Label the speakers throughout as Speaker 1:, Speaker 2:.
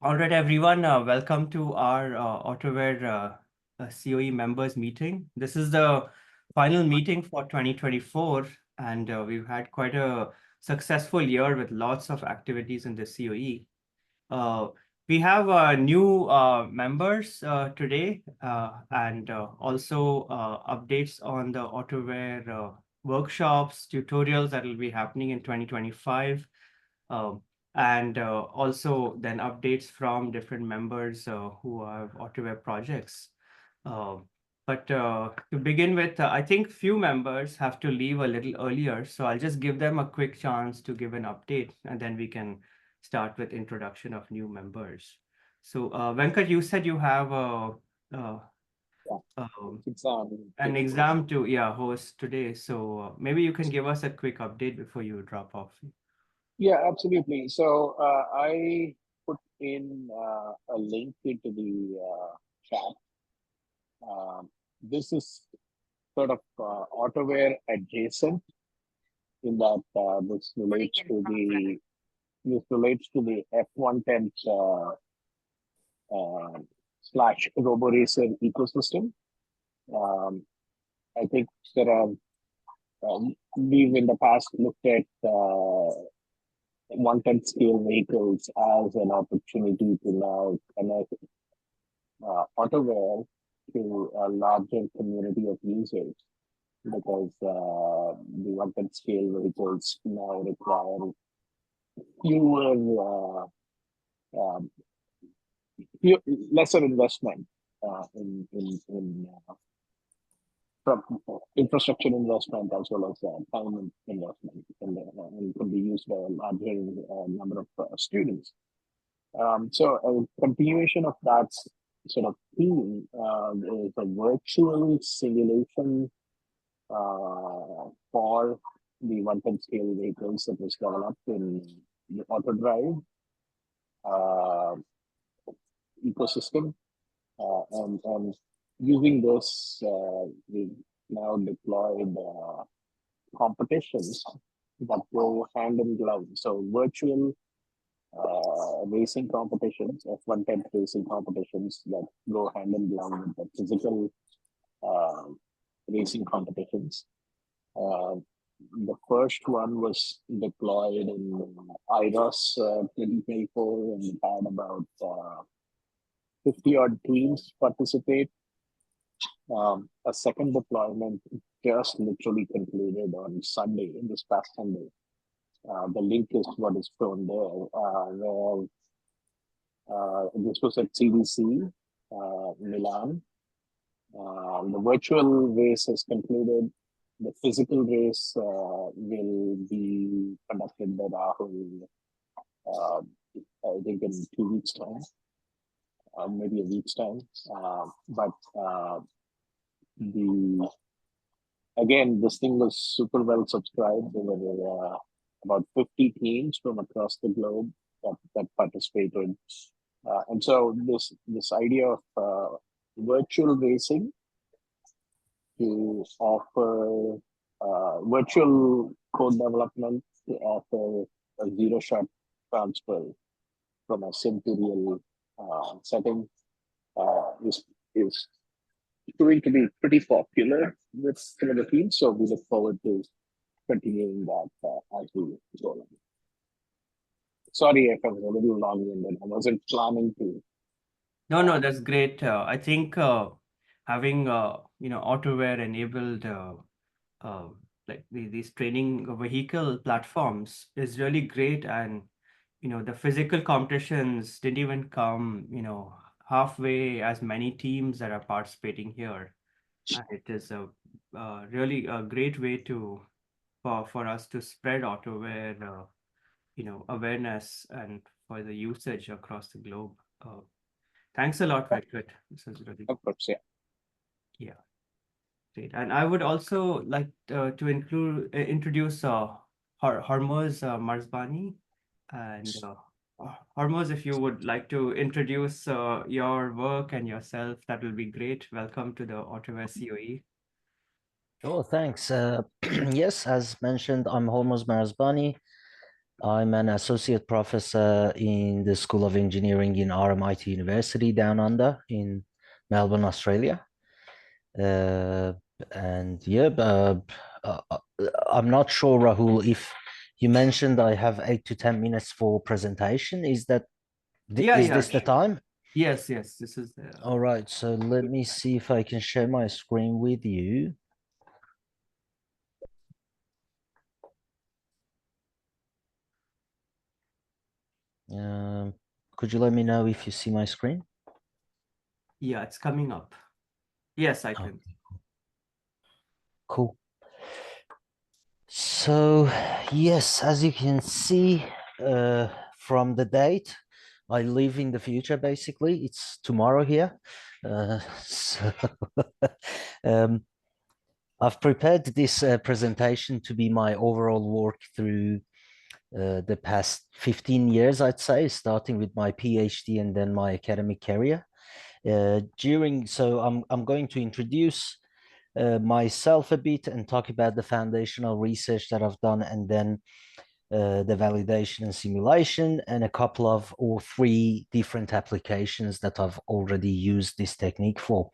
Speaker 1: All right, everyone, welcome to our Autoware COE members meeting. This is the final meeting for 2024, and we've had quite a successful year with lots of activities in the COE. Uh, we have new members today and also updates on the Autoware workshops, tutorials that will be happening in 2025. Um, and also then updates from different members who have Autoware projects. Uh, but to begin with, I think few members have to leave a little earlier, so I'll just give them a quick chance to give an update, and then we can start with introduction of new members. So Venkat, you said you have uh,
Speaker 2: Yeah,
Speaker 1: um,
Speaker 2: exam
Speaker 1: an
Speaker 2: taking place.
Speaker 1: exam to host today, so maybe you can give us a quick update before you drop off.
Speaker 2: Yeah, absolutely. So I put in a link into the chat. This is sort of Autoware adjacent in that this relates to the F110 uh, slash RoboRacer ecosystem. Um, I think there are we've in the past looked at one-ton scale vehicles as an opportunity to now connect Autoware to a larger community of users because the one-ton scale vehicles now require fewer, um, lesser investment in from infrastructure investment as well as time investment, and can be used by a larger number of students. So a continuation of that sort of theme is a virtual simulation for the one-ton scale vehicles that was developed in the Autodrive uh, ecosystem. And using this, we now deployed competitions that go hand in glove. So virtual racing competitions, F110 racing competitions that go hand in glove with the physical uh, racing competitions. Uh, the first one was deployed in IROS 2024 and had about 50 odd teams participate. A second deployment just literally concluded on Sunday, this past Sunday. The link is what is shown there, where this was at CDC, Milan. The virtual race has concluded. The physical race will be conducted by Rahul, uh, I think, in 2 weeks' time, maybe a week's time. But the again, this thing was super well subscribed. There were about 50 teams from across the globe that participated. And so this idea of virtual racing to offer virtual code development to offer a zero shot transfer from a sim to real setting is going to be pretty popular with some of the teams. So we look forward to continuing that as we go along. Sorry if I was a little long-winded. I wasn't planning to.
Speaker 1: No,
Speaker 2: Uh,
Speaker 1: no, that's great. I think having Autoware enabled uh, like these training vehicle platforms is really great, and the physical competitions didn't even come halfway as many teams that are participating here, and it is a really a great way to for us to spread Autoware awareness and for the usage across the globe. Uh, Thanks a lot, Venkat. This is really,
Speaker 2: of course, yeah.
Speaker 1: yeah, great. And I would also like to introduce Hormoz Marzbani. And Hormoz, if you would like to introduce your work and yourself, that will be great. Welcome to the Autoware COE.
Speaker 3: Oh, thanks. Yes, as mentioned, I'm Hormuz Marazbani. I'm an associate professor in the School of Engineering in RMIT University down under in Melbourne, Australia. Uh, and yeah, uh, uh, I'm not sure, Rahul, if you mentioned I have 8 to 10 minutes for presentation.
Speaker 1: Yeah,
Speaker 3: Is
Speaker 1: yeah,
Speaker 3: this the
Speaker 1: sure.
Speaker 3: time?
Speaker 1: Yes, yes, this is
Speaker 3: All right, so let
Speaker 1: good
Speaker 3: me
Speaker 1: time.
Speaker 3: see if I can share my screen with you. Um, could you let me know if you see my screen?
Speaker 1: Yeah, it's coming up. Yes, I
Speaker 3: Oh,
Speaker 1: can.
Speaker 3: cool. So, yes, as you can see from the date, I live in the future basically. It's tomorrow here. So, um, I've prepared this presentation to be my overall work through the past 15 years, I'd say, starting with my PhD and then my academic career. So I'm going to introduce myself a bit and talk about the foundational research that I've done, and then the validation and simulation, and a couple of or three different applications that I've already used this technique for.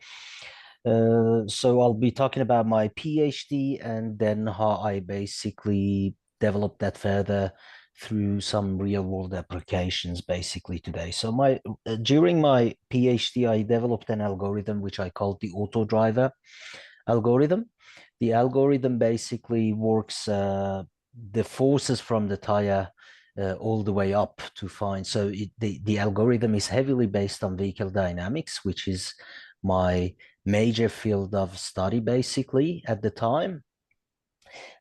Speaker 3: So I'll be talking about my PhD and then how I basically developed that further through some real world applications basically today. So my during my PhD, I developed an algorithm which I called the auto driver algorithm. The algorithm basically works the forces from the tire all the way up to find. So the algorithm is heavily based on vehicle dynamics, which is my major field of study basically at the time.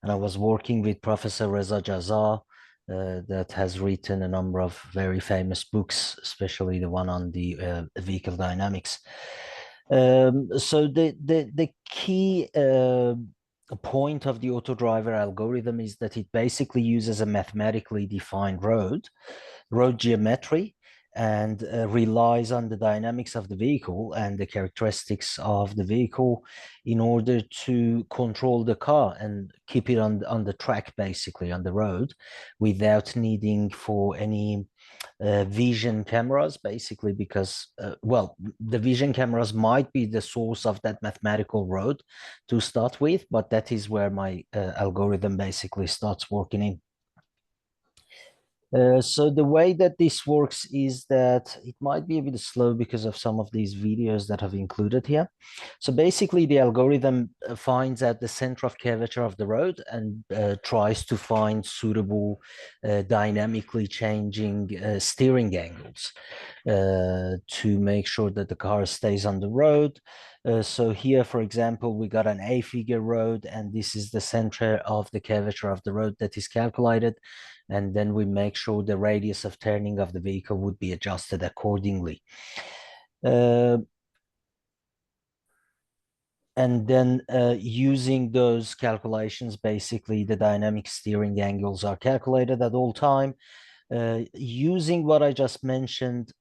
Speaker 3: And I was working with Professor Reza Jazar, that has written a number of very famous books, especially the one on the vehicle dynamics. So the key point of the auto driver algorithm is that it basically uses a mathematically defined road geometry, and relies on the dynamics of the vehicle and the characteristics of the vehicle in order to control the car and keep it on the track, basically on the road, without needing for any vision cameras, basically, because well, the vision cameras might be the source of that mathematical road to start with, but that is where my algorithm basically starts working in. So the way that this works is that it might be a bit slow because of some of these videos that I've included here. So basically the algorithm finds out the center of curvature of the road and tries to find suitable dynamically changing steering angles to make sure that the car stays on the road. So here, for example, we got an A-figure road, and this is the center of the curvature of the road that is calculated. And then we make sure the radius of turning of the vehicle would be adjusted accordingly. Uh, and then using those calculations, basically the dynamic steering angles are calculated at all time. Using what I just mentioned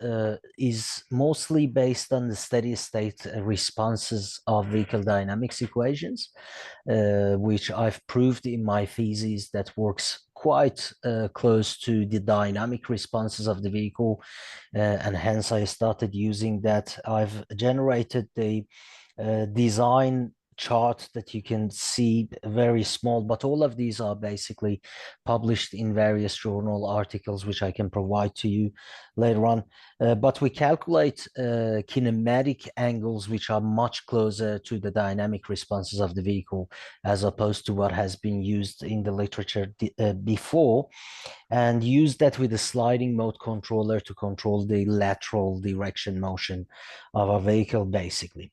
Speaker 3: is mostly based on the steady state responses of vehicle dynamics equations, which I've proved in my thesis that works quite close to the dynamic responses of the vehicle. And hence I started using that. I've generated the design chart that you can see, very small, but all of these are basically published in various journal articles, which I can provide to you later on. But we calculate kinematic angles, which are much closer to the dynamic responses of the vehicle, as opposed to what has been used in the literature before, and use that with a sliding mode controller to control the lateral direction motion of a vehicle, basically.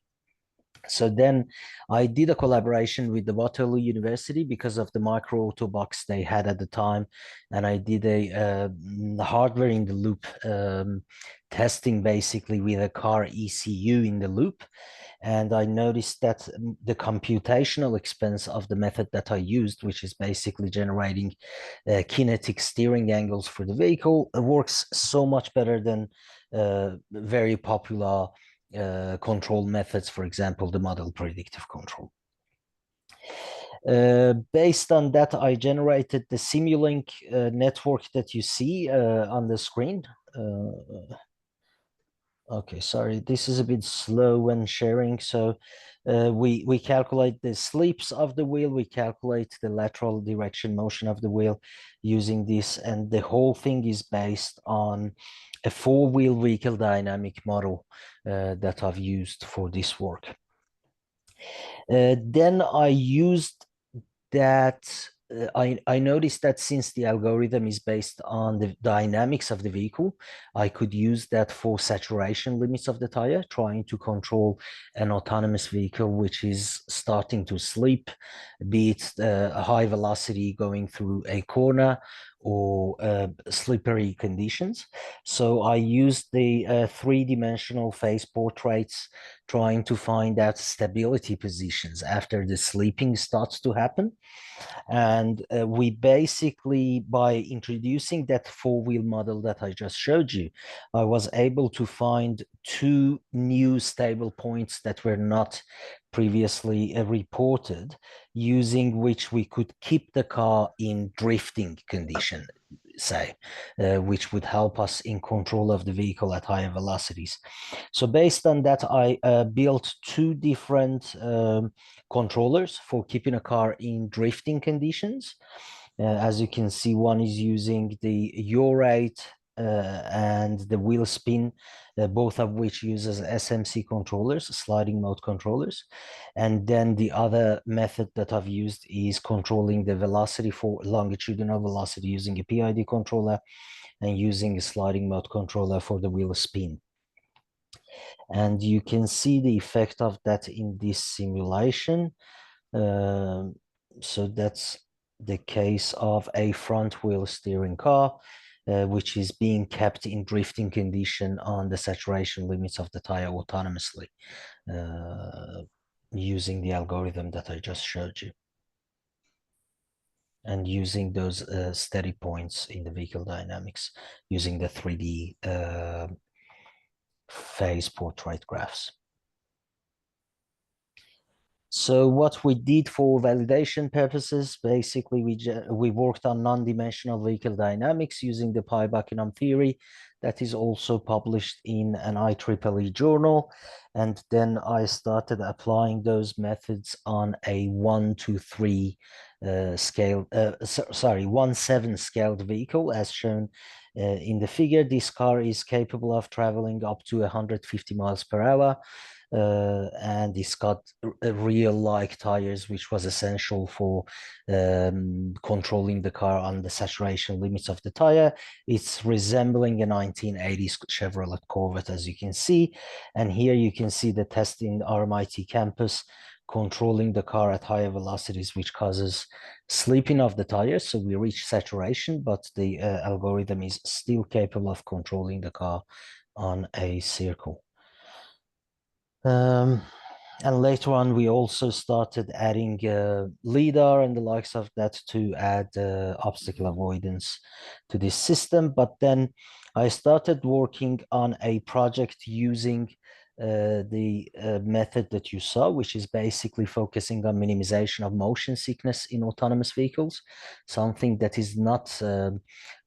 Speaker 3: So then I did a collaboration with the Waterloo University because of the micro auto box they had at the time. And I did a hardware in the loop testing, basically with a car ECU in the loop. And I noticed that the computational expense of the method that I used, which is basically generating kinetic steering angles for the vehicle, works so much better than very popular control methods, for example, the model predictive control. Based on that, I generated the Simulink network that you see on the screen. Okay, sorry, this is a bit slow when sharing. So we calculate the sleeps of the wheel, we calculate the lateral direction motion of the wheel using this, and the whole thing is based on a four-wheel vehicle dynamic model that I've used for this work. Then I used that I noticed that since the algorithm is based on the dynamics of the vehicle, I could use that for saturation limits of the tire, trying to control an autonomous vehicle which is starting to sleep, be it a high velocity going through a corner or slippery conditions. So I used the three-dimensional phase portraits, trying to find out stability positions after the sleeping starts to happen. And we basically, by introducing that four-wheel model that I just showed you, I was able to find two new stable points that were not previously reported, using which we could keep the car in drifting condition, say, which would help us in control of the vehicle at higher velocities. So based on that, I built two different controllers for keeping a car in drifting conditions. As you can see, one is using the yaw rate and the wheel spin, both of which uses SMC controllers, sliding mode controllers. And then the other method that I've used is controlling the velocity for longitudinal velocity using a PID controller and using a sliding mode controller for the wheel spin. And you can see the effect of that in this simulation. So that's the case of a front wheel steering car, which is being kept in drifting condition on the saturation limits of the tire autonomously, using the algorithm that I just showed you, and using those steady points in the vehicle dynamics, using the 3D phase portrait graphs. So what we did for validation purposes, basically we worked on non-dimensional vehicle dynamics using the pi-Buckingham theory that is also published in an IEEE journal. And then I started applying those methods on a 1-to-3 scale, sorry, 1/7 scaled vehicle as shown in the figure. This car is capable of traveling up to 150 miles per hour. And it's got real like tires, which was essential for controlling the car on the saturation limits of the tire. It's resembling a 1980s Chevrolet Corvette, as you can see. And here you can see the test in RMIT campus, controlling the car at higher velocities, which causes sleeping of the tires. So we reach saturation, but the algorithm is still capable of controlling the car on a circle. And later on, we also started adding LiDAR and the likes of that to add obstacle avoidance to this system. But then I started working on a project using the method that you saw, which is basically focusing on minimization of motion sickness in autonomous vehicles, something that is not,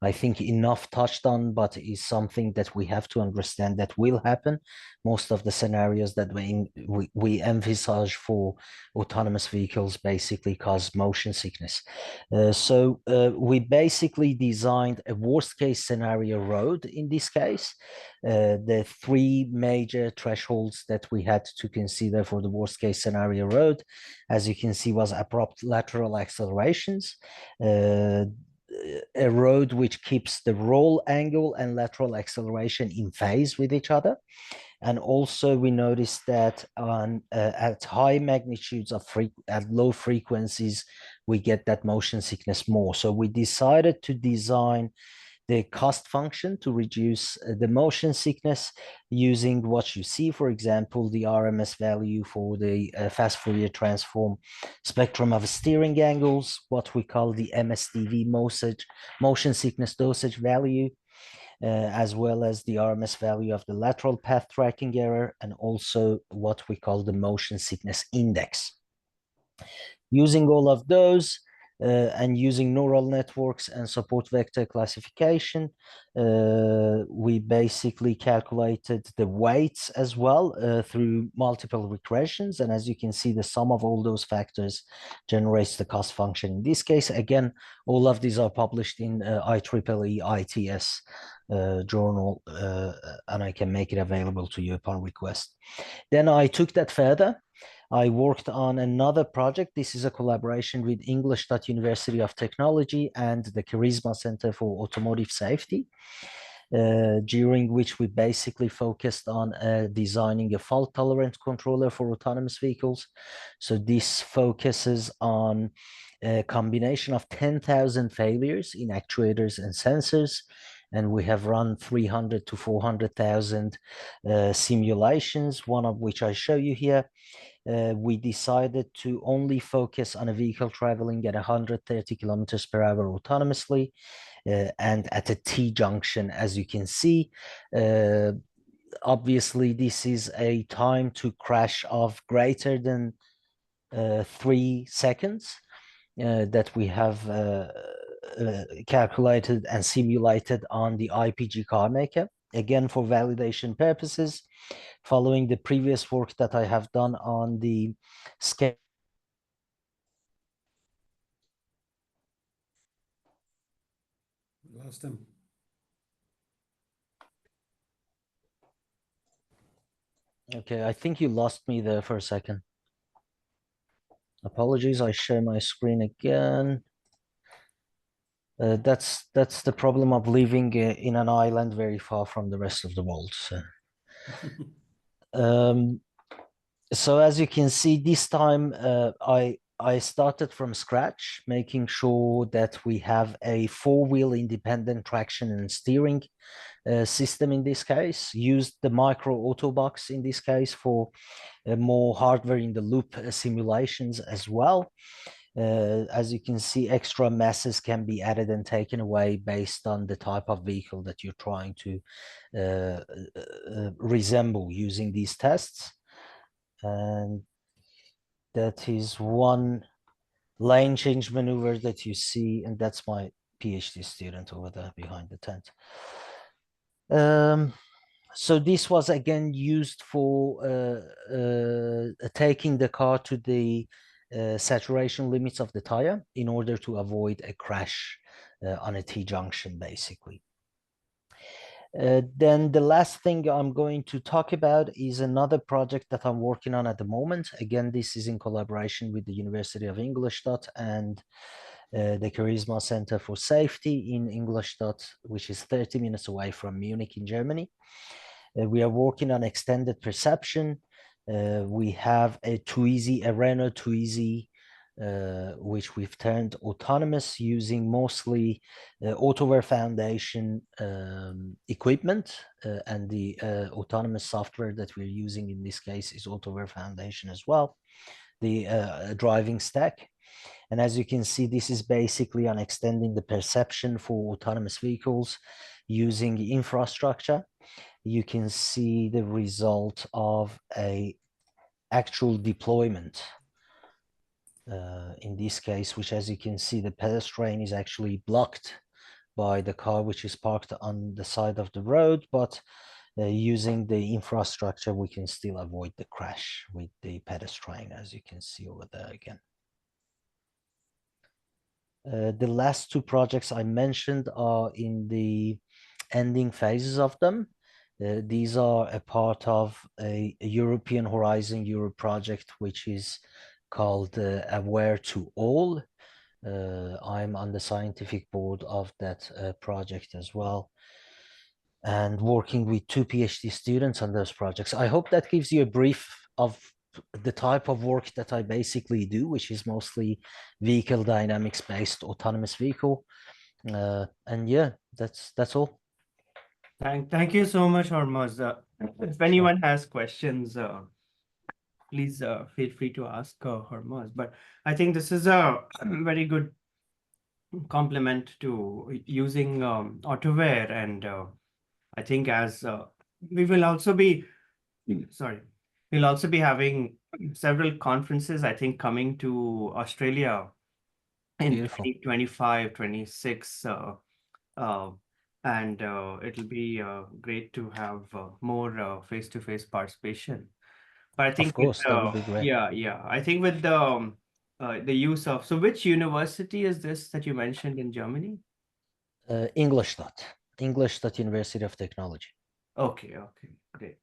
Speaker 3: I think, enough touched on, but is something that we have to understand that will happen. Most of the scenarios that we emphasize for autonomous vehicles basically cause motion sickness. So we basically designed a worst case scenario road in this case. The three major thresholds that we had to consider for the worst case scenario road, as you can see, was abrupt lateral accelerations, a road which keeps the roll angle and lateral acceleration in phase with each other. And also we noticed that on at high magnitudes of at low frequencies, we get that motion sickness more. So we decided to design the cost function to reduce the motion sickness using what you see, for example, the RMS value for the fast Fourier transform spectrum of steering angles, what we call the MSDV motion sickness dosage value, as well as the RMS value of the lateral path tracking error, and also what we call the motion sickness index. Using all of those and using neural networks and support vector classification, we basically calculated the weights as well through multiple regressions. And as you can see, the sum of all those factors generates the cost function. In this case, again, all of these are published in IEEE ITS journal, and I can make it available to you upon request. Then I took that further. I worked on another project. This is a collaboration with English University of Technology and the Charisma Center for Automotive Safety, during which we basically focused on designing a fault-tolerant controller for autonomous vehicles. So this focuses on a combination of 10,000 failures in actuators and sensors, and we have run 300 to 400,000 simulations, one of which I show you here. We decided to only focus on a vehicle traveling at 130 kilometers per hour autonomously and at a T-junction, as you can see. Obviously, this is a time to crash of greater than 3 seconds that we have calculated and simulated on the IPG car maker. Again, for validation purposes, following the previous work that I have done on the scale.
Speaker 4: Lost him.
Speaker 3: Okay, I think you lost me there for a second. Apologies, I share my screen again. That's the problem of living in an island very far from the rest of the world. So. So as you can see, this time I started from scratch, making sure that we have a four-wheel independent traction and steering system in this case. Used the micro auto box in this case for more hardware in the loop simulations as well. As you can see, extra masses can be added and taken away based on the type of vehicle that you're trying to resemble using these tests. And that is one lane change maneuver that you see, and that's my PhD student over there behind the tent. So this was again used for taking the car to the saturation limits of the tire in order to avoid a crash on a T-junction, basically. Then the last thing I'm going to talk about is another project that I'm working on at the moment. Again, this is in collaboration with the University of Ingolstadt and the Charisma Center for Safety in Ingolstadt, which is 30 minutes away from Munich in Germany. We are working on extended perception. We have a Renault Twizy, which we've turned autonomous using mostly Autoware Foundation equipment, and the autonomous software that we're using in this case is Autoware Foundation as well, the driving stack. And as you can see, this is basically on extending the perception for autonomous vehicles using infrastructure. You can see the result of a actual deployment in this case, which, as you can see, the pedestrian is actually blocked by the car which is parked on the side of the road, but using the infrastructure we can still avoid the crash with the pedestrian, as you can see over there again. The last two projects I mentioned are in the ending phases of them. These are a part of a European Horizon Europe project, which is called Aware to All. I'm on the scientific board of that project as well, and working with 2 PhD students on those projects. I hope that gives you a brief of the type of work that I basically do, which is mostly vehicle dynamics based autonomous vehicle. And yeah, that's all.
Speaker 1: Thank you so much, Hormuz. If anyone has questions, please feel free to ask Hormuz. But I think this is a very good complement to using Autoware, and I think as we will also be, sorry, we'll also be having several conferences, I think, coming to Australia in
Speaker 3: Beautiful.
Speaker 1: 2025, 26. And it'll be great to have more face-to-face participation. But I
Speaker 3: Of
Speaker 1: think with
Speaker 3: course, that would be great.
Speaker 1: yeah, I think with the use of, so which university is this that you mentioned in Germany?
Speaker 3: Ingolstadt University of Technology.
Speaker 1: Okay, great.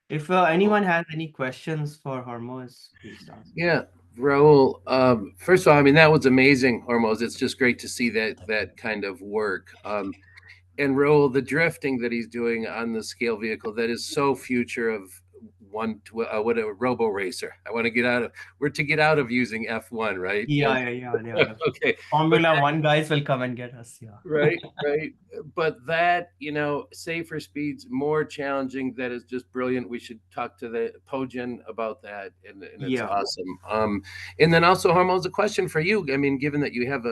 Speaker 1: If anyone has any questions for Hormoz, please ask.
Speaker 4: Yeah, Raul. First of all, I mean that was amazing, Hormoz. It's just great to see that kind of work. And Raul, the drifting that he's doing on the scale vehicle, that is so future of what a robo racer. I want to get out of. We're to get out of using F1, right?
Speaker 1: Yeah,
Speaker 4: And
Speaker 1: yeah, yeah. The
Speaker 4: okay, but
Speaker 1: Formula One guys will come and get us. Yeah.
Speaker 4: right, right. But that, safer speeds, more challenging. That is just brilliant. We should talk to the Pogen about that, and it's
Speaker 1: Yeah.
Speaker 4: awesome. And then also, Harmo's a question for you. I mean, given that you have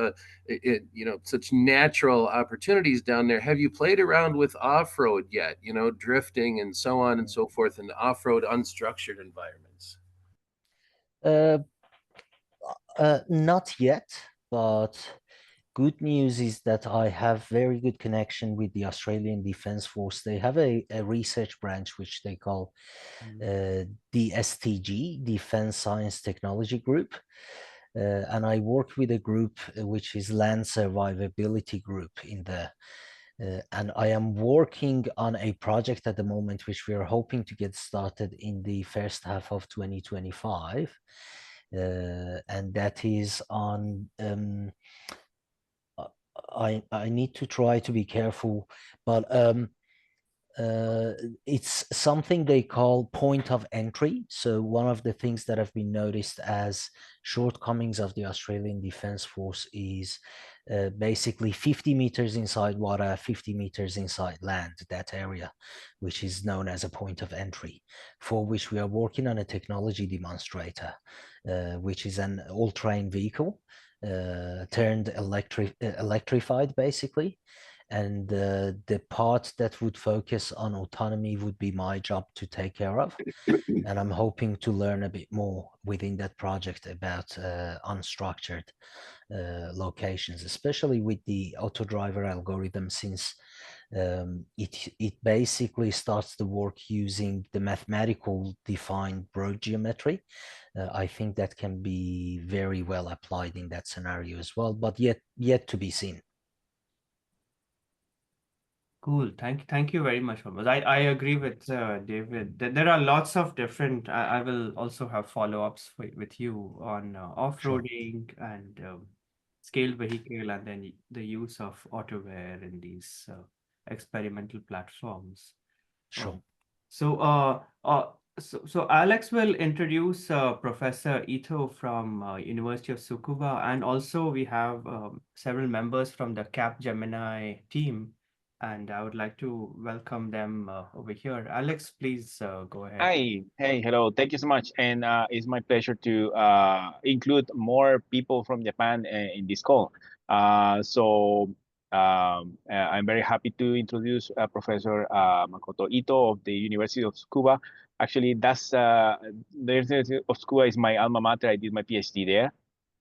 Speaker 4: such natural opportunities down there, have you played around with off road yet? Drifting and so on and so forth, in off road unstructured environments.
Speaker 3: Uh, Not yet, but good news is that I have very good connection with the Australian Defence Force. They have a research branch which they call DSTG, Defence Science Technology Group. And I work with a group which is Land Survivability Group in the and I am working on a project at the moment which we are hoping to get started in the first half of 2025. And that is on I need to try to be careful, but it's something they call point of entry. So one of the things that have been noticed as shortcomings of the Australian Defence Force is basically 50 meters inside water, 50 meters inside land, that area, which is known as a point of entry, for which we are working on a technology demonstrator, which is an all-terrain vehicle turned electrified, basically. And the part that would focus on autonomy would be my job to take care of. And I'm hoping to learn a bit more within that project about unstructured locations, especially with the auto driver algorithm, since it basically starts the work using the mathematical defined broad geometry. I think that can be very well applied in that scenario as well, but yet to be seen.
Speaker 1: Cool. Thank you very much, Hormoz. I agree with David. There are lots of different. I will also have follow-ups with you on
Speaker 3: Sure.
Speaker 1: off-roading and scaled vehicle, and then the use of Autoware in these experimental platforms.
Speaker 3: Sure.
Speaker 1: So, so Alex will introduce Professor Ito from University of Tsukuba, and also we have several members from the Capgemini team, and I would like to welcome them over here. Alex, please go ahead.
Speaker 5: Hi, hey, hello. Thank you so much. And it's my pleasure to include more people from Japan in this call. I'm very happy to introduce Professor Makoto Ito of the University of Tsukuba. Actually, the University of Tsukuba is my alma mater. I did my PhD there.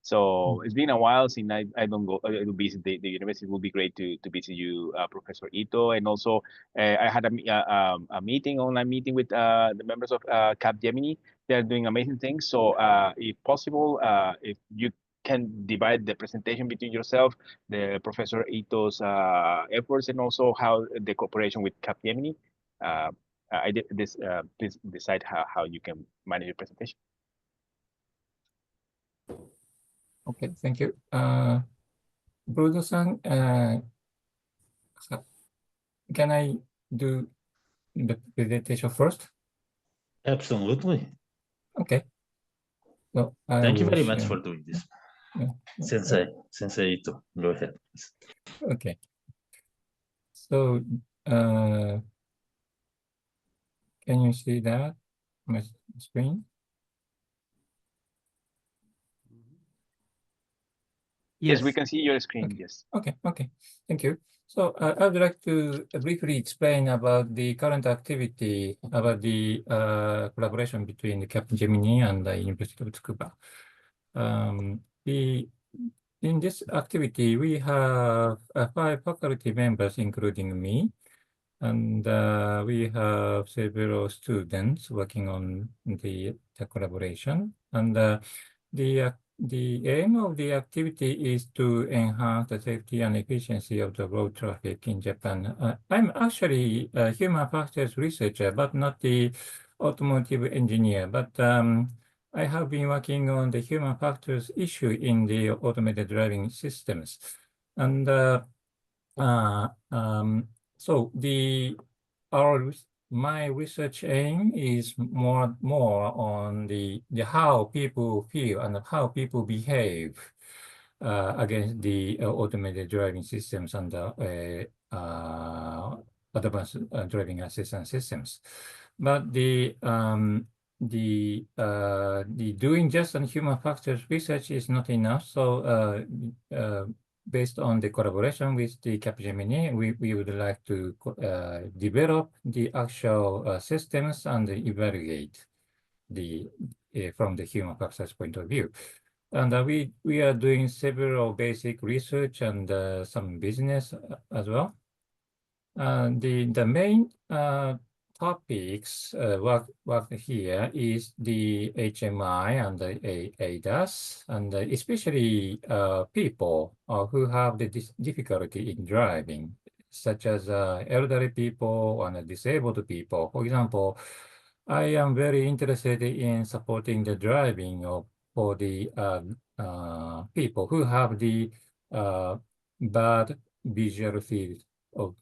Speaker 5: So it's been a while since I don't go I don't visit the university. It would be great to visit you, Professor Ito. And also, I had a meeting, online meeting with the members of Capgemini. They're doing amazing things. So if possible, if you can divide the presentation between yourself, the Professor Ito's efforts, and also how the cooperation with Capgemini. I did this. Please decide how you can manage your presentation.
Speaker 6: Okay, thank you. Bruno-san, can I do the presentation first?
Speaker 7: Absolutely.
Speaker 6: Okay. So
Speaker 7: Thank you very much for doing this.
Speaker 6: Yeah.
Speaker 7: Sensei Ito, go ahead.
Speaker 6: Okay. So, can you see that my screen?
Speaker 5: Yes, we can see your screen.
Speaker 6: Okay.
Speaker 5: Yes.
Speaker 6: Okay. Thank you. So I would like to briefly explain about the current activity, about the collaboration between the Capgemini and the University of Tsukuba. In this activity, we have 5 faculty members, including me, and we have several students working on the collaboration. And the aim of the activity is to enhance the safety and efficiency of the road traffic in Japan. I'm actually a human factors researcher, but not the automotive engineer. But I have been working on the human factors issue in the automated driving systems. And so my research aim is more on the how people feel and how people behave against the automated driving systems and advanced driving assistance systems. But the doing just on human factors research is not enough. So based on the collaboration with the Capgemini, we would like to develop the actual systems and evaluate the from the human factors point of view. And we are doing several basic research and some business as well. The main topics worked here is the HMI and the ADAS, and especially people who have the difficulty in driving, such as elderly people and disabled people. For example, I am very interested in supporting the driving for the people who have the bad visual field of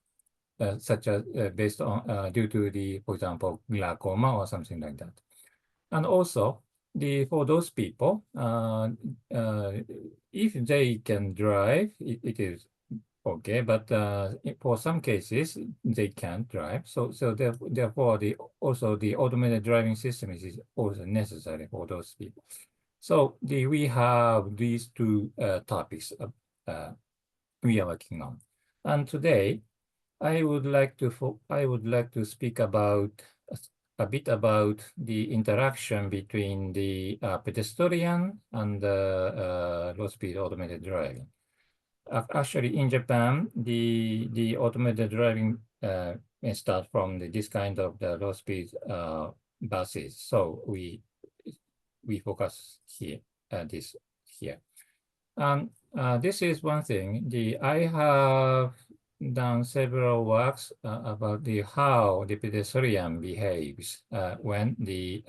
Speaker 6: such as based on due to the, for example, glaucoma or something like that. And also, for those people, if they can drive, it is okay. But for some cases, they can't drive. So therefore, also the automated driving system is also necessary for those people. So we have these 2 topics we are working on. And today, I would like to speak about a bit about the interaction between the pedestrian and low-speed automated driving. Actually, in Japan, the automated driving may start from this kind of the low-speed buses. So we focus here this here. This is one thing. I have done several works about how the pedestrian behaves when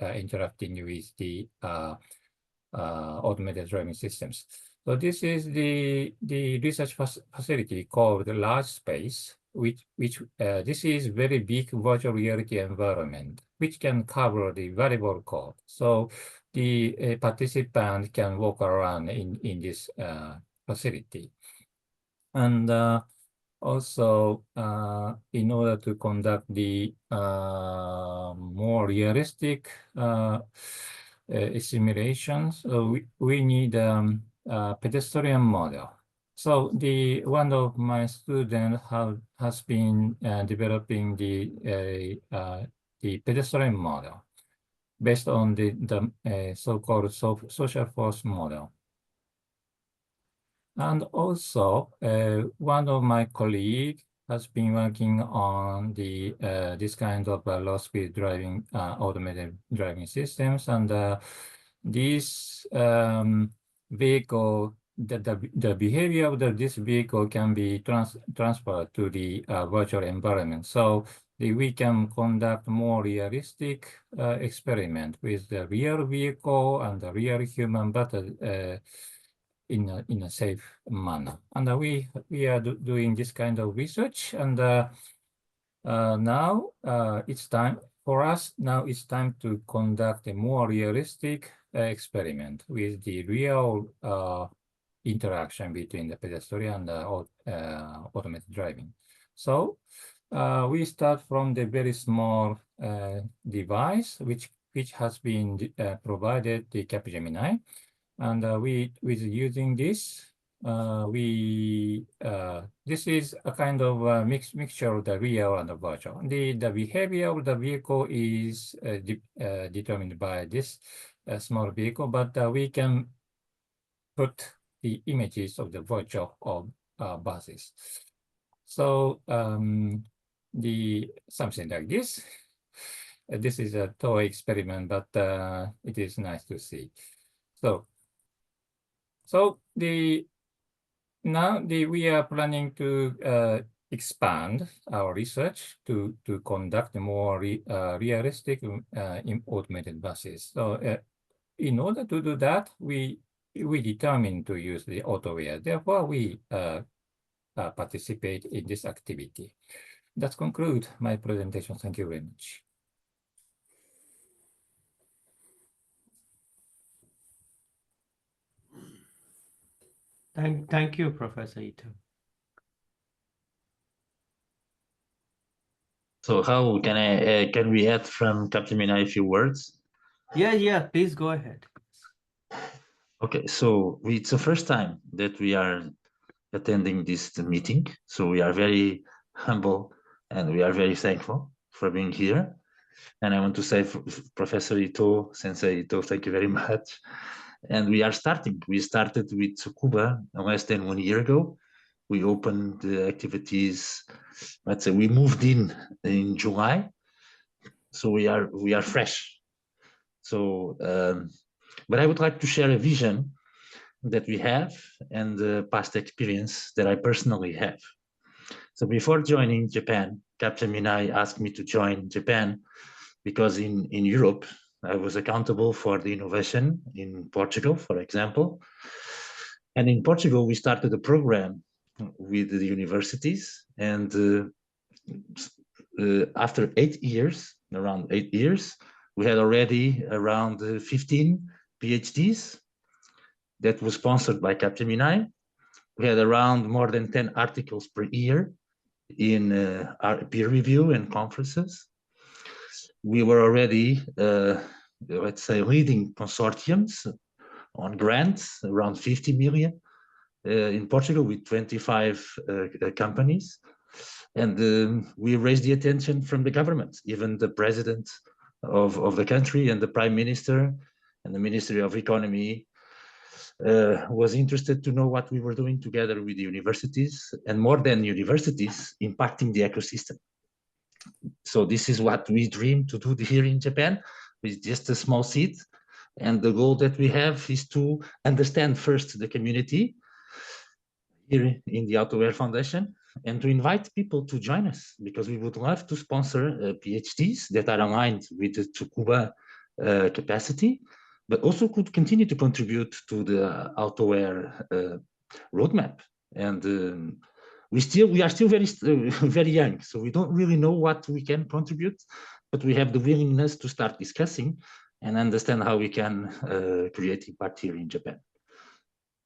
Speaker 6: interacting with the automated driving systems. So this is the research facility called Large Space, which this is very big virtual reality environment, which can cover the variable code. So the participant can walk around in this facility. And also, in order to conduct the more realistic simulations, we need a pedestrian model. So one of my students has been developing the pedestrian model based on the so-called social force model. And also, one of my colleagues has been working on this kind of low-speed driving, automated driving systems, and this vehicle, the behavior of this vehicle can be transferred to the virtual environment. So we can conduct more realistic experiment with the real vehicle and the real human, but in a safe manner. And we are doing this kind of research, and now it's time for us. Now it's time to conduct a more realistic experiment with the real interaction between the pedestrian and automated driving. So we start from the very small device which has been provided the Capgemini. And with using this, this is a kind of mixture of the real and the virtual. The behavior of the vehicle is determined by this small vehicle, but we can put the images of the virtual of buses. So something like this. This is a toy experiment, but it is nice to see. So we are planning to expand our research to conduct more realistic automated buses. So in order to do that, we determined to use the Autoware. Therefore, we participate in this activity. That concludes my presentation. Thank you very much.
Speaker 1: Thank you, Professor Ito.
Speaker 7: So how can we add from Capgemini a few words?
Speaker 1: Yeah, please go ahead.
Speaker 7: Okay, so it's the first time that we are attending this meeting, so we are very humble and we are very thankful for being here. And I want to say, Professor Ito, Sensei Ito, thank you very much. And we are starting. We started with Tsukuba less than 1 year ago. We opened the activities. Let's say we moved in July, so we are fresh. So, but I would like to share a vision that we have and the past experience that I personally have. So before joining Japan, Capgemini asked me to join Japan because in Europe, I was accountable for the innovation in Portugal, for example. And in Portugal, we started a program with the universities. And after 8 years, around 8 years, we had already around 15 PhDs that was sponsored by Capgemini. We had around more than 10 articles per year in our peer review and conferences. We were already, let's say, leading consortiums on grants, around 50 million in Portugal with 25 companies. And we raised the attention from the government, even the president of the country and the prime minister and the Ministry of Economy was interested to know what we were doing together with the universities, and more than universities, impacting the ecosystem. So this is what we dream to do here in Japan with just a small seed. And the goal that we have is to understand first the community here in the Autoware Foundation and to invite people to join us, because we would love to sponsor PhDs that are aligned with the Tsukuba capacity, but also could continue to contribute to the Autoware roadmap. And we are still very young, so we don't really know what we can contribute, but we have the willingness to start discussing and understand how we can create impact here in Japan.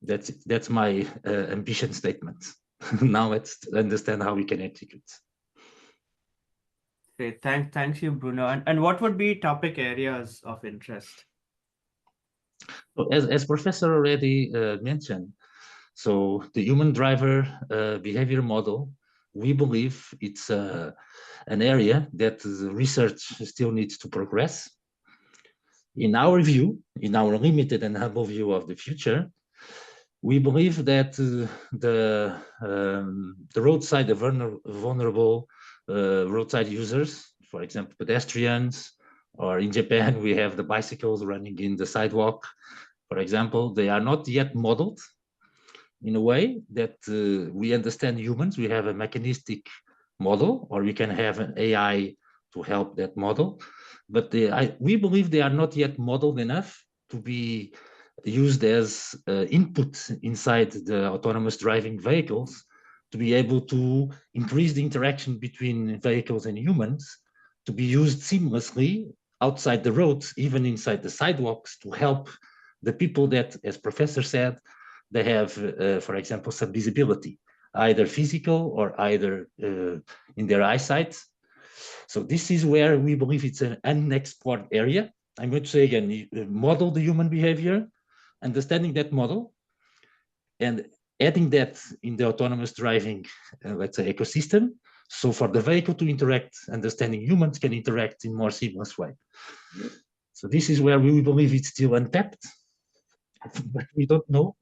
Speaker 7: That's my ambition statement. Now let's understand how we can execute.
Speaker 1: Great. Thanks you, Bruno. And what would be topic areas of interest?
Speaker 7: So as Professor already mentioned, so the human driver behavior model, we believe it's an area that the research still needs to progress. In our view, in our limited and humble view of the future, we believe that the roadside, the vulnerable roadside users, for example, pedestrians, or in Japan, we have the bicycles running in the sidewalk, for example, they are not yet modeled in a way that we understand humans. We have a mechanistic model, or we can have an AI to help that model. But we believe they are not yet modeled enough to be used as input inside the autonomous driving vehicles to be able to increase the interaction between vehicles and humans, to be used seamlessly outside the roads, even inside the sidewalks, to help the people that, as Professor said, they have, for example, some disability, either physical or either in their eyesight. So this is where we believe it's an unexplored area. I'm going to say again, model the human behavior, understanding that model, and adding that in the autonomous driving, let's say, ecosystem. So for the vehicle to interact, understanding humans can interact in more seamless way. So this is where we believe it's still untapped, but we don't know.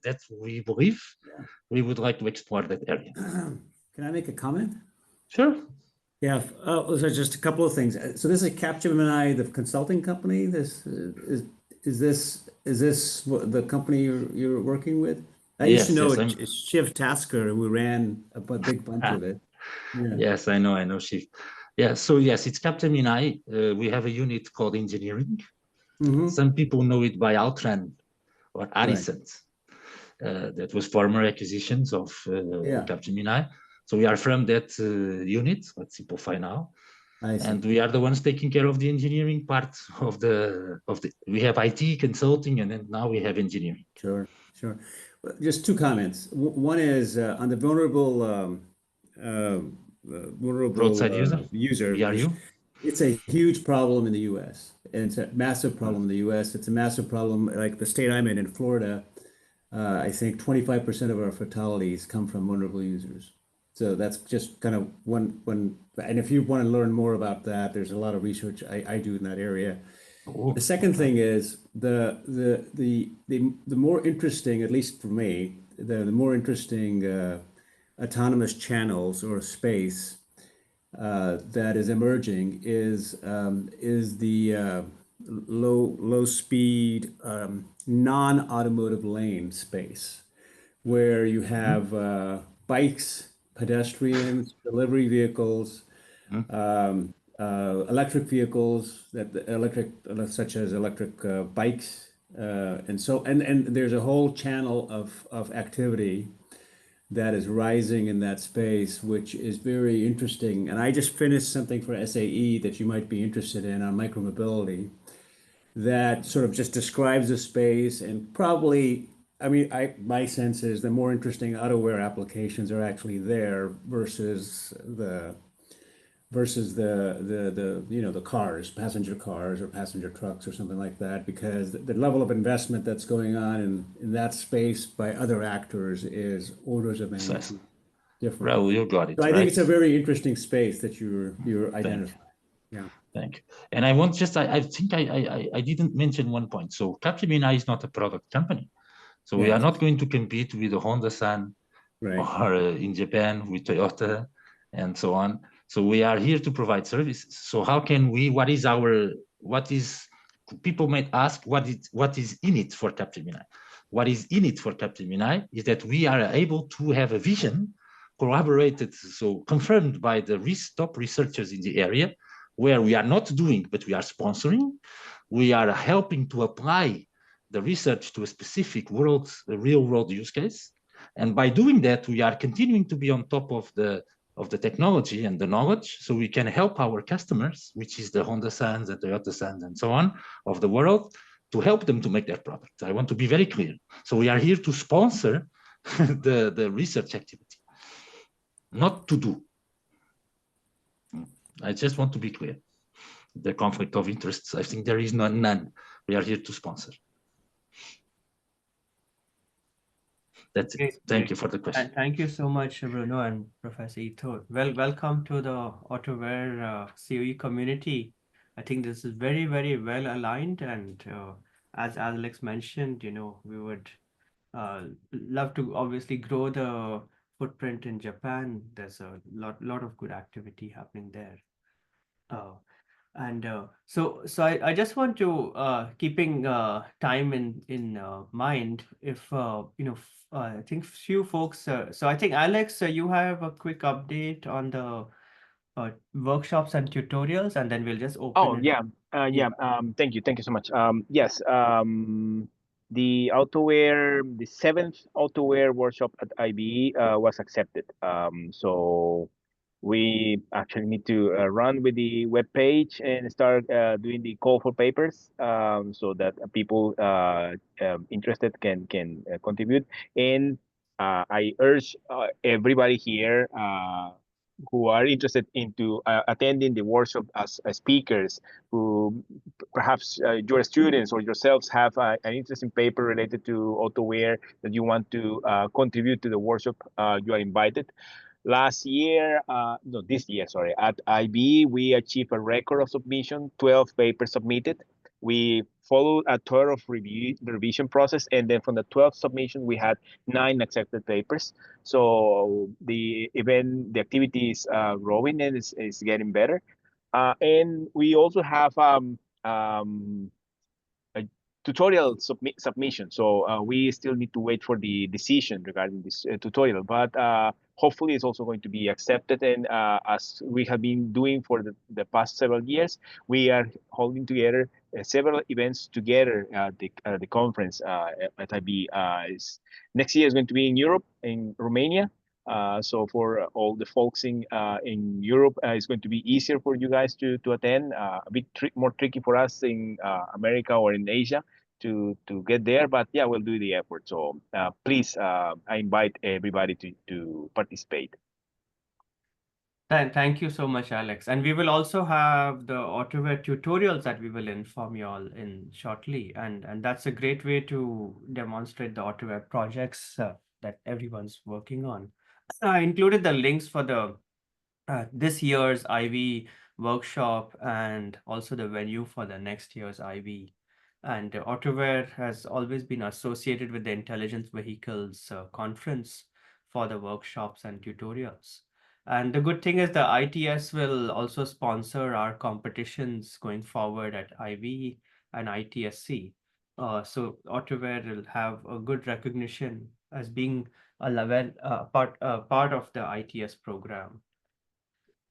Speaker 7: That's what we believe.
Speaker 8: Yeah.
Speaker 7: We would like to explore that area.
Speaker 8: Can I make a comment?
Speaker 7: Sure.
Speaker 8: Yeah, so just a couple of things. So this is Capgemini, the consulting company. This is this what the company you're working with? I used to
Speaker 7: Yes,
Speaker 8: know
Speaker 7: yes, I'm-
Speaker 8: Shiv Tasker, who ran a big bunch of it. Yeah.
Speaker 7: Yes, I know, Shiv. Yeah, so yes, it's Capgemini. We have a unit called engineering.
Speaker 8: Mhm.
Speaker 7: Some people know it by Altran or Arisant. That was former acquisitions of
Speaker 8: Yeah.
Speaker 7: Capgemini. So we are from that unit. Let's simplify now.
Speaker 8: I see.
Speaker 7: And we are the ones taking care of the engineering part of the we have IT consulting, and then now we have engineering.
Speaker 8: Sure, sure. Well, just two comments. One is on the vulnerable
Speaker 7: Roadside user,
Speaker 8: user.
Speaker 7: VRU.
Speaker 8: It's a huge problem in the U.S. and it's a massive problem in the U.S. It's a massive problem, like the state I'm in Florida. I think 25% of our fatalities come from vulnerable users. So that's just kind of one. And if you want to learn more about that, there's a lot of research I do in that area.
Speaker 7: Oh,
Speaker 8: The second thing is the more interesting, at least for me, the more interesting autonomous channels or space that is emerging is the low speed non-automotive lane space where you have bikes, pedestrians, delivery vehicles, electric vehicles such as electric bikes, and there's a whole channel of activity that is rising in that space, which is very interesting. And I just finished something for SAE that you might be interested in on micromobility that sort of just describes the space and probably, I mean, my sense is the more interesting Autoware applications are actually there versus the cars, passenger cars or passenger trucks or something like that, because the level of investment that's going on in that space by other actors is orders of magnitude different.
Speaker 7: Raul, you got it,
Speaker 8: So I
Speaker 7: right?
Speaker 8: think it's a very interesting space that you're identifying. Yeah.
Speaker 7: Thank you. And I want just, I think I didn't mention one point. So Capgemini is not a product company. So we
Speaker 8: Yes.
Speaker 7: are not going to compete with the Honda-san
Speaker 8: Right.
Speaker 7: or in Japan with Toyota and so on. So we are here to provide services. So how can we, people might ask, what is in it for Capgemini? What is in it for Capgemini is that we are able to have a vision corroborated, so confirmed by the top researchers in the area, where we are not doing, but we are sponsoring. We are helping to apply the research to a specific real world use case. And by doing that, we are continuing to be on top of the technology and the knowledge, so we can help our customers, which is the Honda Sons and Toyota Sons and so on of the world, to help them to make their product. I want to be very clear. So we are here to sponsor the research activity, not to do. I just want to be clear. The conflict of interests, I think there is none. We are here to sponsor. That's it. Thank you for the question.
Speaker 1: Thank you so much, Bruno and Professor Ito. Well, welcome to the Autoware COE community. I think this is very, very well aligned. And as Alex mentioned, we would love to obviously grow the footprint in Japan. There's a lot of good activity happening there. And I just want to keeping time in mind, if I think few folks. So I think Alex, you have a quick update on the workshops and tutorials, and then we'll just open
Speaker 5: Oh,
Speaker 1: it.
Speaker 5: yeah.
Speaker 1: Yeah.
Speaker 5: Thank you. Thank you so much. Yes. The Autoware, the seventh Autoware workshop at IBE was accepted. So we actually need to run with the web page and start doing the call for papers, so that people interested can contribute. And I urge everybody here who are interested into attending the workshop as speakers, who perhaps your students or yourselves have an interesting paper related to Autoware that you want to contribute to the workshop, you are invited. Last year, no, this year, sorry, at IB, we achieved a record of submission, 12 papers submitted. We followed a thorough revision process, and then from the 12 submission, we had 9 accepted papers. So the event, the activity is growing and is getting better. And we also have a tutorial submission. So we still need to wait for the decision regarding this tutorial, but hopefully it's also going to be accepted. And as we have been doing for the past several years, we are holding together several events together at the conference at IB. Next year is going to be in Europe, in Romania. So for all the folks in Europe, it's going to be easier for you guys to attend. A bit more tricky for us in America or in Asia to get there, but yeah, we'll do the effort. So please, I invite everybody to participate.
Speaker 1: Thank you so much, Alex. And we will also have the Autoware tutorials that we will inform you all in shortly. And that's a great way to demonstrate the Autoware projects that everyone's working on. I included the links for the this year's IB workshop and also the venue for the next year's IB. And Autoware has always been associated with the Intelligence Vehicles conference for the workshops and tutorials. And the good thing is the ITS will also sponsor our competitions going forward at IB and ITSC. So Autoware will have a good recognition as being a level part of the ITS program.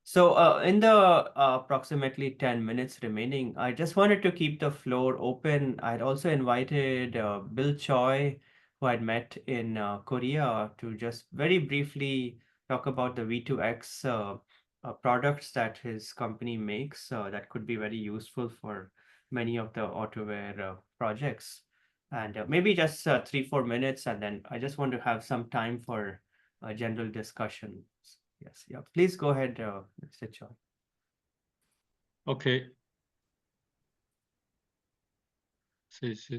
Speaker 1: So, in the approximately 10 minutes remaining, I just wanted to keep the floor open. I'd also invited Bill Choi, who I'd met in Korea, to just very briefly talk about the V2X products that his company makes that could be very useful for many of the Autoware projects. And maybe just 3-4 minutes, and then I just want to have some time for general discussion. Yes, yeah. Please go ahead, Mr. Choi.
Speaker 6: Okay. So is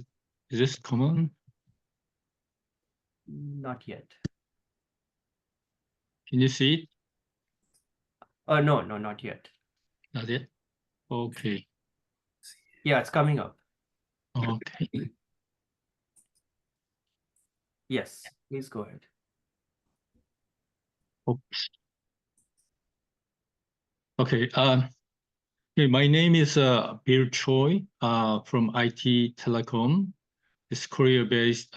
Speaker 6: this common?
Speaker 1: Not yet.
Speaker 6: Can you see it?
Speaker 1: No, not yet.
Speaker 6: Not yet? Okay.
Speaker 1: Yeah, it's coming up.
Speaker 6: Okay.
Speaker 1: Yes, please go ahead.
Speaker 6: Oops. Okay. Okay, my name is Bill Choi from IT Telecom. It's Korea-based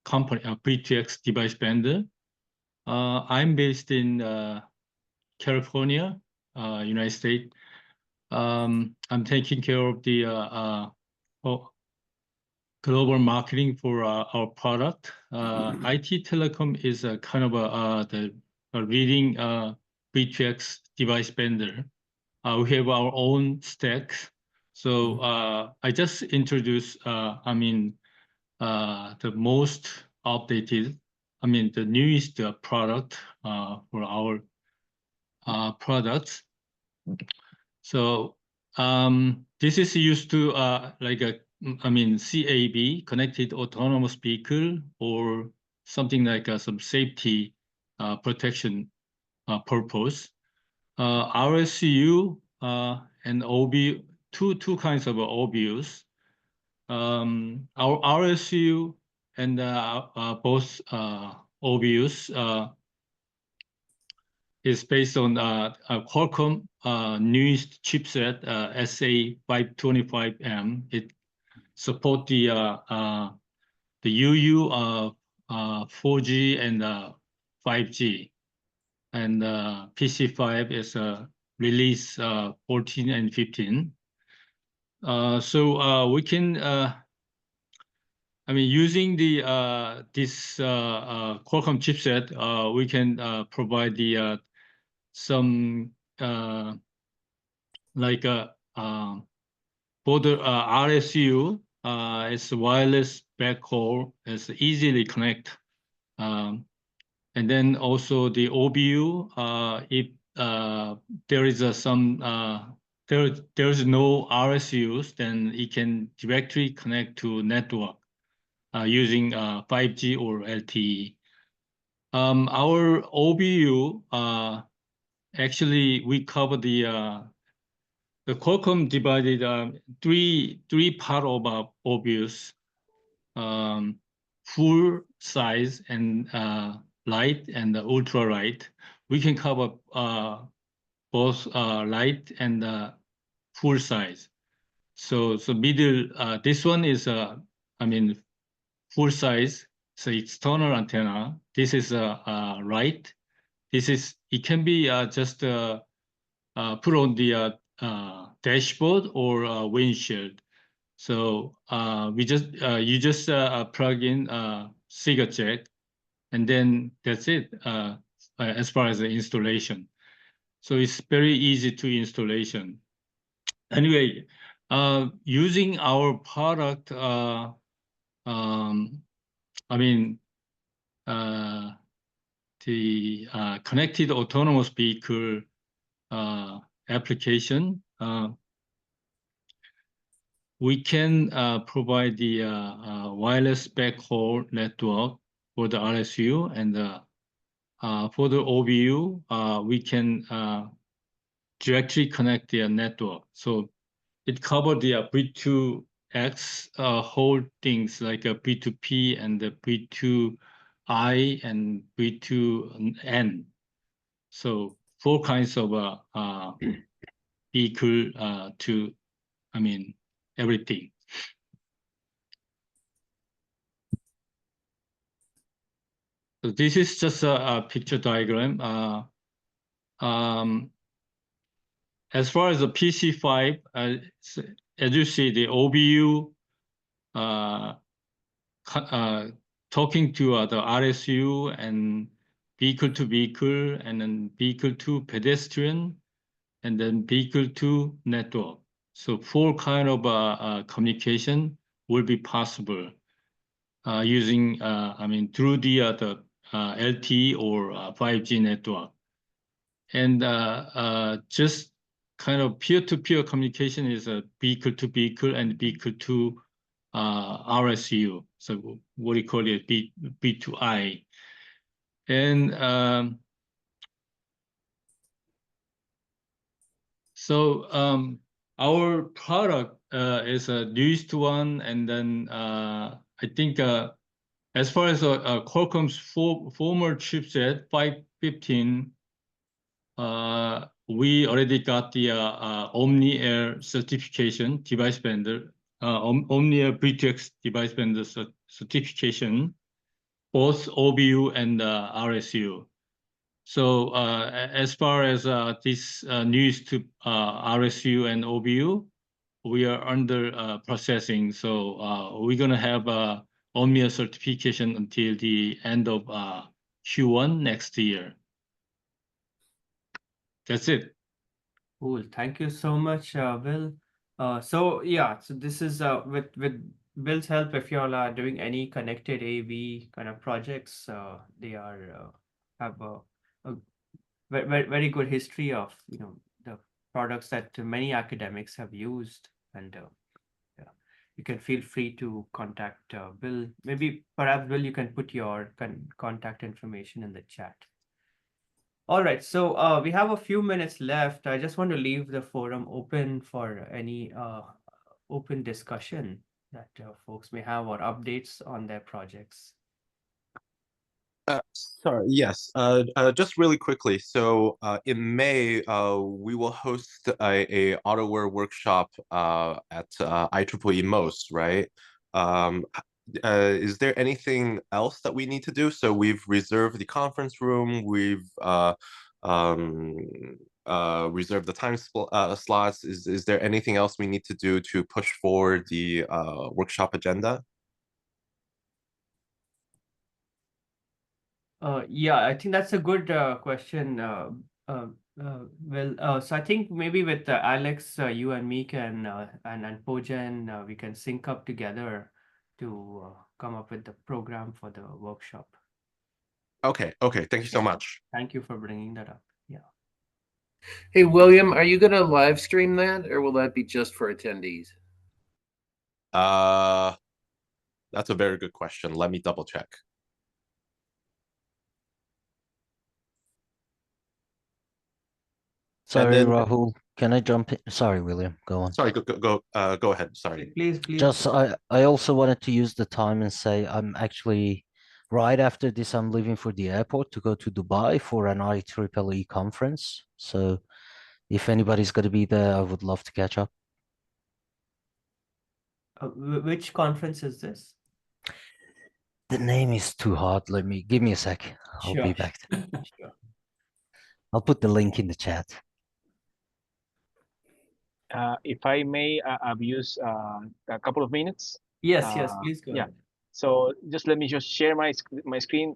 Speaker 6: company, V2X device vendor. I'm based in California, United States. I'm taking care of the global marketing for our product. IT Telecom is a kind of the leading V2X device vendor. We have our own stack. So I just introduced, the most updated, the newest product for our products. So this is used to like a, CAV, connected autonomous vehicle, or something like some safety protection purpose. RSU and OB, two kinds of OBUs. Our RSU and both OBUs is based on Qualcomm newest chipset SA525M. It support the UU 4G and 5G, and PC5 is release 14 and 15. So we can, using the this Qualcomm chipset, we can provide the some like for the RSU, it's wireless backhaul, it's easily connect
Speaker 9: And then also the OBU, if there is there's no RSUs, then it can directly connect to network using 5G or LTE. Our OBU, actually, we cover the Qualcomm divided three part of OBUs, full size and light and ultra light. We can cover both light and full size. So middle, this one is full size, so external antenna. This is light. It can be just put on the dashboard or windshield. So you just plug in Sega jack, and then that's it as far as the installation. So it's very easy to installation. Anyway, using our product, the connected autonomous vehicle application, we can provide the wireless backhaul network for the RSU, and for the OBU, we can directly connect the network. So it covered the V2X whole things like a V2P and the V2I and V2N. So 4 kinds of vehicle everything. So this is just a picture diagram. As far as the PC5, as you see, the OBU talking to the RSU and vehicle to vehicle, and then vehicle to pedestrian, and then vehicle to network. So 4 kind of communication will be possible using, through the LTE or 5G network. And just kind of peer-to-peer communication is a vehicle to vehicle and vehicle to RSU. So what do you call it? B2I. And so our product is a newest one, and then I think as far as Qualcomm's former chipset 515, we already got the Omni-Air certification, device vendor, Omni-Air V2X device vendor certification, both OBU and RSU. So as far as this news to RSU and OBU, we are under processing. So we're going to have Omnia certification until the end of Q1 next year. That's it.
Speaker 1: Cool. Thank you so much, Bill. So this is with Bill's help. If y'all are doing any connected AV kind of projects, they are have a very good history of the products that many academics have used, and you can feel free to contact Bill. Maybe perhaps Bill, you can put your contact information in the chat. All right, so we have a few minutes left. I just want to leave the forum open for any open discussion that folks may have, or updates on their projects.
Speaker 10: Sorry, yes. Just really quickly. So in May, we will host a Autoware workshop at IEEE MOST, right? Is there anything else that we need to do? So we've reserved the conference room. We've reserved the time slots. Is there anything else we need to do to push forward the workshop agenda?
Speaker 1: Yeah, I think that's a good question. So I think maybe with Alex, you and me can and Pojan, we can sync up together to come up with the program for the workshop.
Speaker 10: Okay, thank you so much.
Speaker 1: Thank you for bringing that up. Yeah.
Speaker 4: Hey, William, are you going to live stream that, or will that be just for attendees?
Speaker 10: That's a very good question. Let me double check.
Speaker 3: Sorry,
Speaker 10: then-
Speaker 3: Rahul. Can I jump in? Sorry, William. Go on.
Speaker 10: Sorry, go ahead. Sorry.
Speaker 1: Please.
Speaker 3: Just I also wanted to use the time and say I'm actually right after this I'm leaving for the airport to go to Dubai for an IEEE conference. So if anybody's going to be there, I would love to catch up.
Speaker 1: Which conference is this?
Speaker 3: The name is too hard. Give me a sec. I'll be
Speaker 1: Sure.
Speaker 3: back.
Speaker 1: Sure.
Speaker 3: I'll put the link in the chat.
Speaker 5: If I may abuse a couple of minutes.
Speaker 1: Yes, please go
Speaker 5: Yeah.
Speaker 1: ahead.
Speaker 5: So just let me just share my screen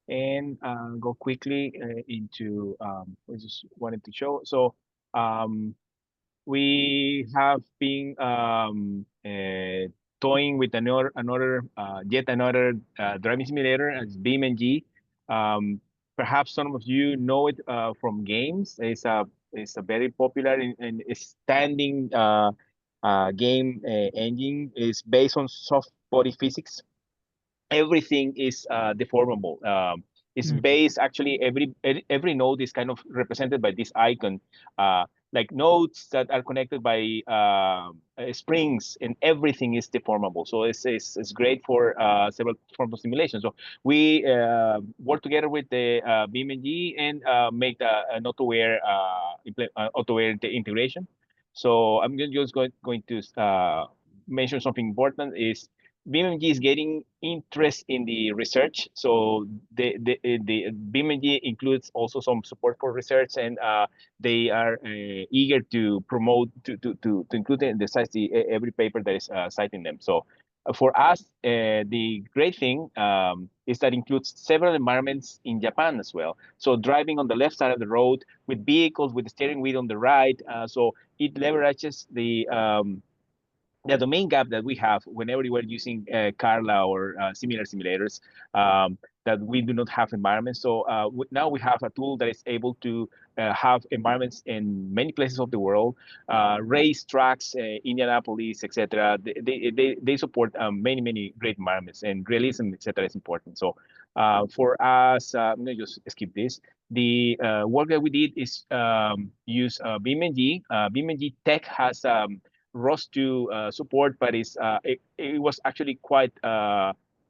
Speaker 5: and go quickly into I just wanted to show. So we have been toying with yet another driving simulator as BeamNG. Perhaps some of you know it from games. It's a very popular and standing game engine. It's based on soft body physics. Everything is deformable. It's based actually every node is kind of represented by this icon, like nodes that are connected by springs, and everything is deformable. So it's great for several forms of simulation. So we work together with the BeamNG and make an Autoware integration. So I'm just going to mention something important is BeamNG is getting interest in the research. So the BeamNG includes also some support for research, and they are eager to promote to include in the sites every paper that is citing them. So for us, the great thing is that includes several environments in Japan as well. So driving on the left side of the road with vehicles with the steering wheel on the right. So it leverages the domain gap that we have whenever we're using Carla or similar simulators, that we do not have environments. So now we have a tool that is able to have environments in many places of the world, race tracks, Indianapolis, etc. They support many great environments, and realism, etc. is important. So for us, I'm going to just skip this. The work that we did is use BeamNG. BeamNG Tech has ROS2 support, but it was actually quite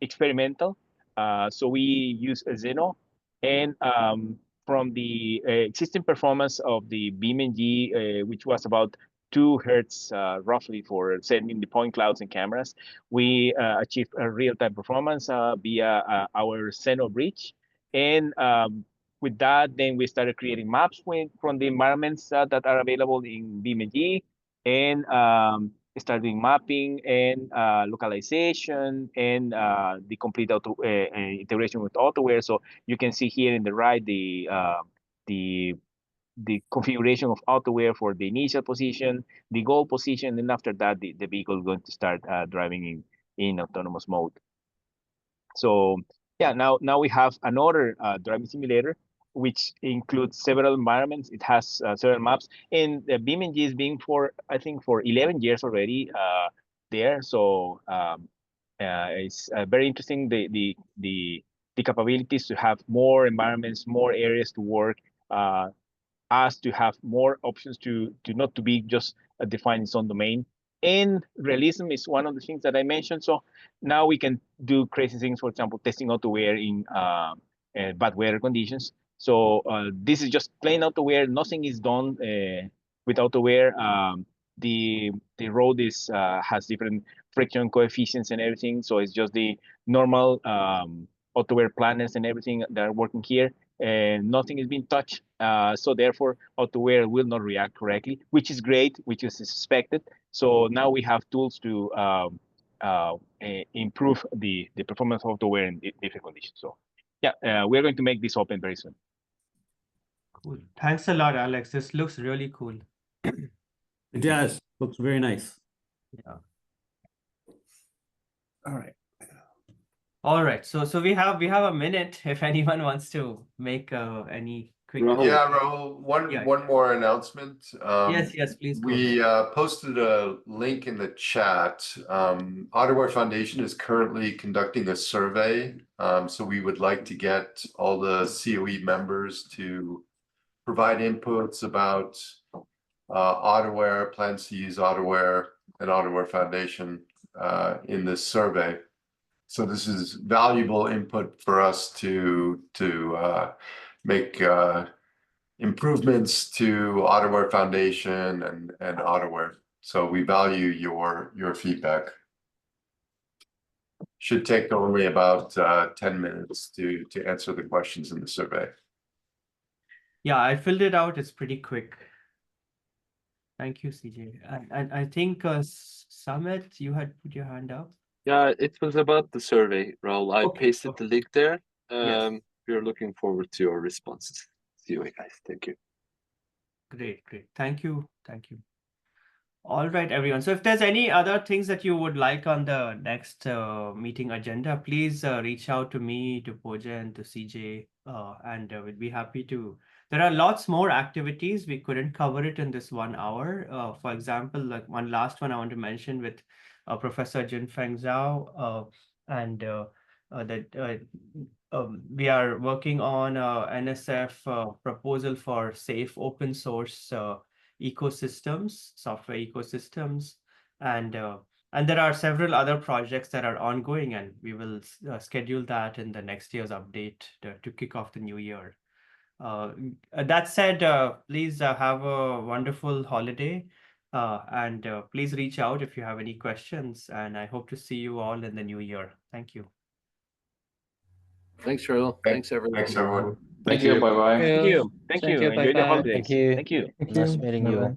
Speaker 5: experimental. So we use Zeno, and from the existing performance of the BeamNG, which was about 2 hertz roughly for sending the point clouds and cameras, we achieved a real-time performance via our Zeno bridge. And with that, then we started creating maps from the environments that are available in BeamNG, and start doing mapping and localization and the complete integration with Autoware. So you can see here in the right the configuration of Autoware for the initial position, the goal position, and after that the vehicle is going to start driving in autonomous mode. So yeah, now we have another driving simulator which includes several environments. It has several maps, and BeamNG is being I think for 11 years already there. So it's very interesting the capabilities to have more environments, more areas to work, us to have more options to not to be just defined its own domain. And realism is one of the things that I mentioned. So now we can do crazy things, for example, testing Autoware in bad weather conditions. So this is just plain Autoware. Nothing is done with Autoware. The road has different friction coefficients and everything. So it's just the normal Autoware planners and everything that are working here, and nothing is being touched. So therefore, Autoware will not react correctly, which is great, which is expected. So now we have tools to improve the performance of Autoware in different conditions. So yeah, we're going to make this open very soon.
Speaker 1: Cool. Thanks a lot, Alex. This looks really cool.
Speaker 8: It does. Looks very nice.
Speaker 1: Yeah.
Speaker 8: All right.
Speaker 1: All right. So we have a minute if anyone wants to make any quick.
Speaker 11: Yeah, Rahul,
Speaker 1: Yeah.
Speaker 11: one more announcement.
Speaker 1: Yes, please go
Speaker 11: We posted a link in the chat. Autoware Foundation is currently conducting a survey. So we would like to get all the COE members to provide inputs about Autoware, plans to use Autoware and Autoware Foundation in this survey. So this is valuable input for us to make improvements to Autoware Foundation and Autoware. So we value your feedback. Should take only about 10 minutes to answer the questions in the survey.
Speaker 1: Yeah, I filled it out. It's pretty quick. Thank you, CJ. And I think Samit, you had put your hand up.
Speaker 12: Yeah, it was about the survey, Raul. I pasted the link there.
Speaker 1: Yes.
Speaker 12: We're looking forward to your responses. See you guys. Thank you.
Speaker 1: Great. Thank you. All right, everyone. So if there's any other things that you would like on the next meeting agenda, please reach out to me, to Pooja, and to CJ, and we'd be happy to. There are lots more activities. We couldn't cover it in this 1 hour. For example, like one last one I want to mention with Professor Junfeng Zhao, and that we are working on NSF proposal for safe open source ecosystems, software ecosystems, and there are several other projects that are ongoing, and we will schedule that in the next year's update to kick off the new year. That said, please have a wonderful holiday, and please reach out if you have any questions, and I hope to see you all in the new year. Thank you.
Speaker 4: Thanks, Raul. Thanks, everyone.
Speaker 11: Thanks, everyone.
Speaker 10: Thank you. Bye-bye.
Speaker 5: Thank you.
Speaker 3: Enjoy the
Speaker 5: holidays.
Speaker 3: Thank you.
Speaker 5: Thank you.
Speaker 3: Nice meeting you all.